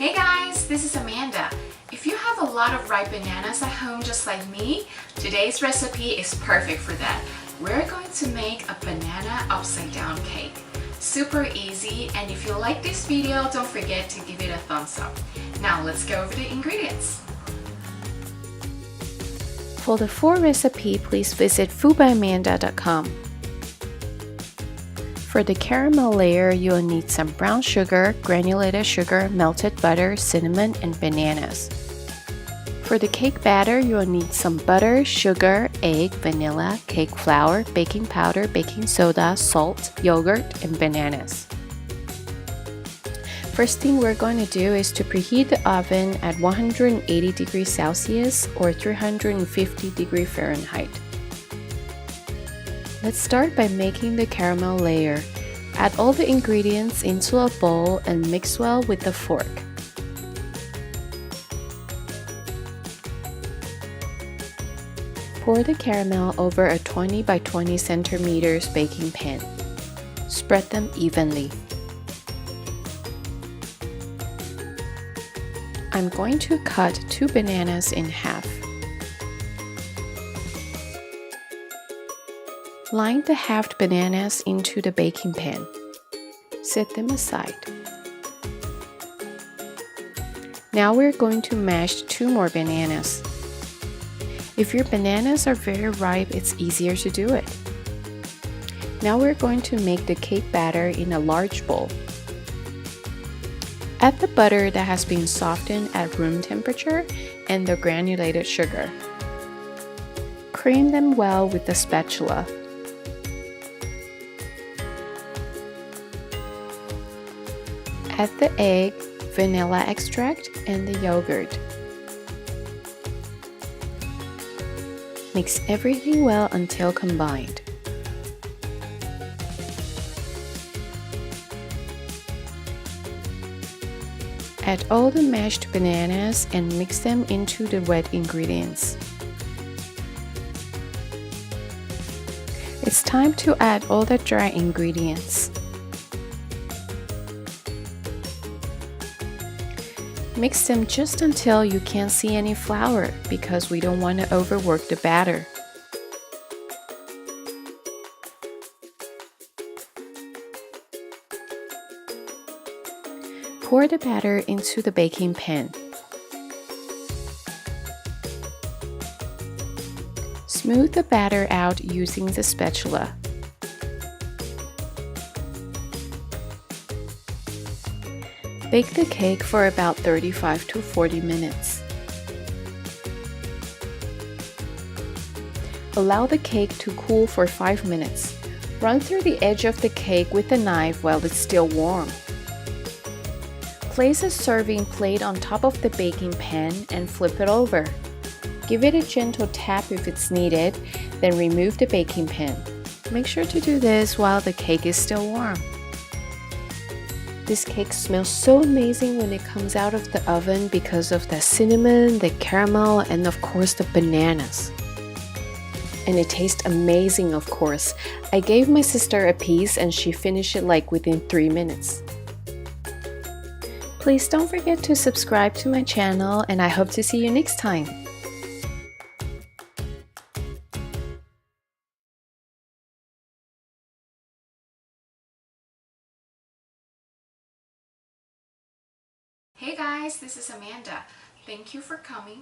Hey guys, this is Amanda. If you have a lot of ripe bananas at home just like me, today's recipe is perfect for that. We're going to make a banana upside down cake. Super easy, and if you like this video, don't forget to give it a thumbs up. Now let's go over the ingredients. For the full recipe, please visit foodbyamanda.com. For the caramel layer, you will need some brown sugar, granulated sugar, melted butter, cinnamon, and bananas. For the cake batter, you will need some butter, sugar, egg, vanilla, cake flour, baking powder, baking soda, salt, yogurt, and bananas. First thing we're going to do is to preheat the oven at 180 degrees Celsius or 350 degrees Fahrenheit. Let's start by making the caramel layer. Add all the ingredients into a bowl and mix well with the fork. Pour the caramel over a 20 by 20 centimeters baking pan. Spread them evenly. I'm going to cut 2 bananas in half. Line the halved bananas into the baking pan. Set them aside. Now we're going to mash 2 more bananas. If your bananas are very ripe, it's easier to do it. Now we're going to make the cake batter in a large bowl. Add the butter that has been softened at room temperature and the granulated sugar. Cream them well with the spatula. Add the egg, vanilla extract, and the yogurt. Mix everything well until combined. Add all the mashed bananas and mix them into the wet ingredients. It's time to add all the dry ingredients. Mix them just until you can't see any flour because we don't want to overwork the batter. Pour the batter into the baking pan. Smooth the batter out using the spatula. Bake the cake for about 35 to 40 minutes. Allow the cake to cool for 5 minutes. Run through the edge of the cake with a knife while it's still warm. Place a serving plate on top of the baking pan and flip it over. Give it a gentle tap if it's needed, then remove the baking pan. Make sure to do this while the cake is still warm. This cake smells so amazing when it comes out of the oven because of the cinnamon, the caramel, and of course the bananas. And it tastes amazing, of course. I gave my sister a piece and she finished it like within 3 minutes. Please don't forget to subscribe to my channel, and I hope to see you next time. Hey guys, this is Amanda. Thank you for coming.